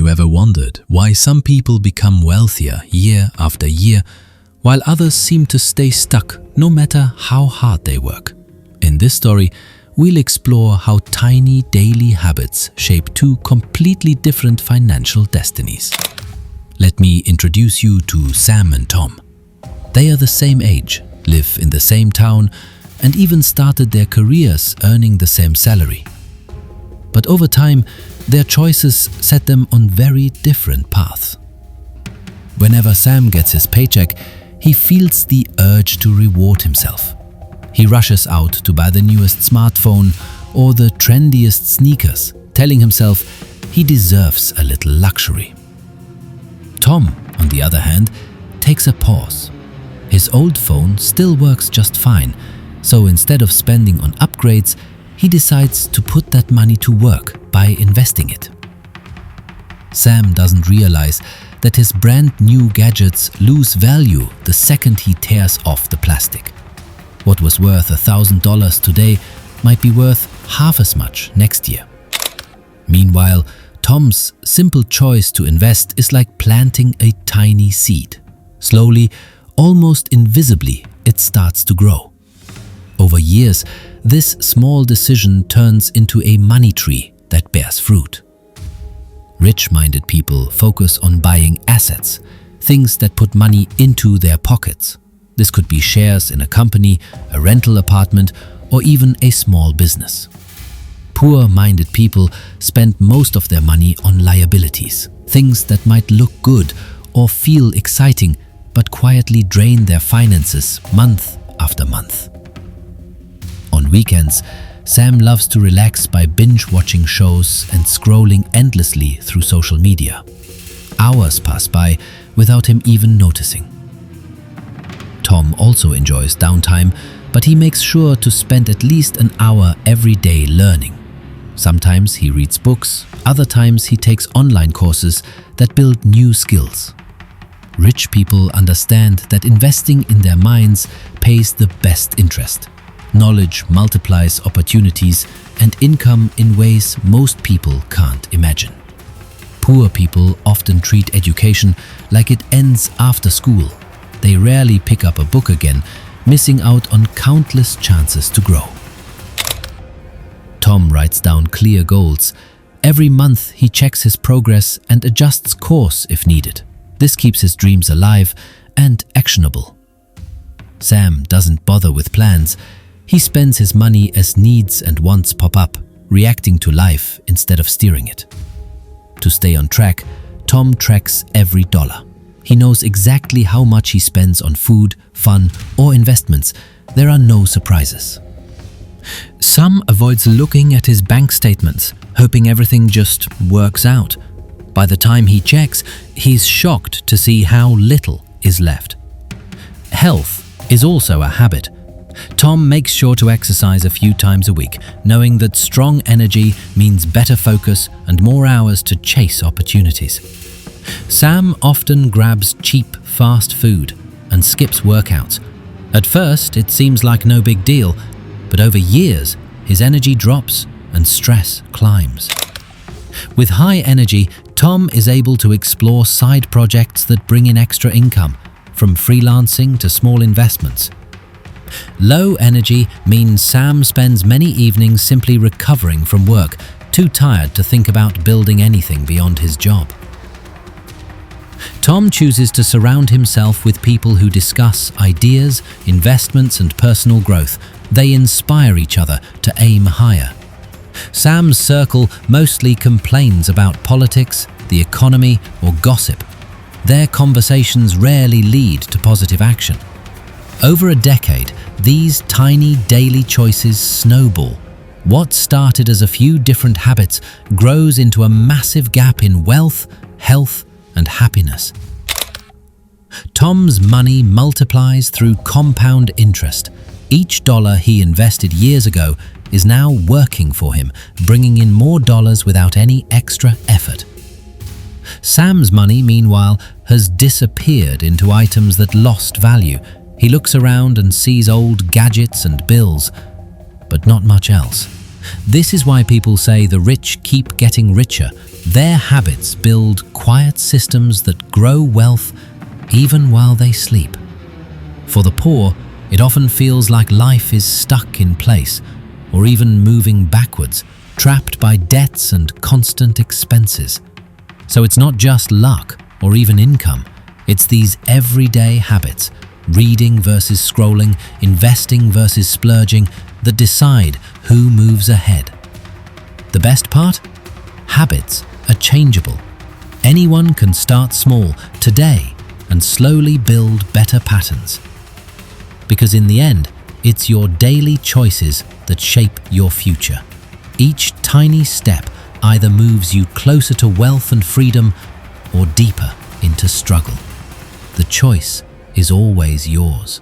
you ever wondered why some people become wealthier year after year, while others seem to stay stuck no matter how hard they work? In this story, we'll explore how tiny daily habits shape two completely different financial destinies. Let me introduce you to Sam and Tom. They are the same age, live in the same town, and even started their careers earning the same salary. But over time, their choices set them on very different paths. Whenever Sam gets his paycheck, he feels the urge to reward himself. He rushes out to buy the newest smartphone or the trendiest sneakers, telling himself he deserves a little luxury. Tom, on the other hand, takes a pause. His old phone still works just fine, so instead of spending on upgrades, he decides to put that money to work by investing it. Sam doesn't realize that his brand new gadgets lose value the second he tears off the plastic. What was worth $1,000 today might be worth half as much next year. Meanwhile, Tom's simple choice to invest is like planting a tiny seed. Slowly, almost invisibly, it starts to grow. Over years, this small decision turns into a money tree that bears fruit. Rich-minded people focus on buying assets, things that put money into their pockets. This could be shares in a company, a rental apartment, or even a small business. Poor-minded people spend most of their money on liabilities, things that might look good or feel exciting, but quietly drain their finances month after month. On weekends, Sam loves to relax by binge-watching shows and scrolling endlessly through social media. Hours pass by without him even noticing. Tom also enjoys downtime, but he makes sure to spend at least an hour every day learning. Sometimes he reads books, other times he takes online courses that build new skills. Rich people understand that investing in their minds pays the best interest. Knowledge multiplies opportunities and income in ways most people can't imagine. Poor people often treat education like it ends after school. They rarely pick up a book again, missing out on countless chances to grow. Tom writes down clear goals. Every month he checks his progress and adjusts course if needed. This keeps his dreams alive and actionable. Sam doesn't bother with plans. He spends his money as needs and wants pop up, reacting to life instead of steering it. To stay on track, Tom tracks every dollar. He knows exactly how much he spends on food, fun, or investments. There are no surprises. Sam avoids looking at his bank statements, hoping everything just works out. By the time he checks, he's shocked to see how little is left. Health is also a habit. Tom makes sure to exercise a few times a week, knowing that strong energy means better focus and more hours to chase opportunities. Sam often grabs cheap, fast food and skips workouts. At first, it seems like no big deal, but over years, his energy drops and stress climbs. With high energy, Tom is able to explore side projects that bring in extra income, from freelancing to small investments. Low energy means Sam spends many evenings simply recovering from work, too tired to think about building anything beyond his job. Tom chooses to surround himself with people who discuss ideas, investments, and personal growth. They inspire each other to aim higher. Sam's circle mostly complains about politics, the economy, or gossip. Their conversations rarely lead to positive action. Over a decade, these tiny daily choices snowball. What started as a few different habits grows into a massive gap in wealth, health, and happiness. Tom's money multiplies through compound interest. Each dollar he invested years ago is now working for him, bringing in more dollars without any extra effort. Sam's money, meanwhile, has disappeared into items that lost value. He looks around and sees old gadgets and bills, but not much else. This is why people say the rich keep getting richer. Their habits build quiet systems that grow wealth even while they sleep. For the poor, it often feels like life is stuck in place, or even moving backwards, trapped by debts and constant expenses. So it's not just luck or even income, it's these everyday habits, reading versus scrolling, investing versus splurging, that decide who moves ahead. The best part? Habits are changeable. Anyone can start small today and slowly build better patterns. Because in the end, it's your daily choices that shape your future. Each tiny step either moves you closer to wealth and freedom or deeper into struggle. The choice is always yours.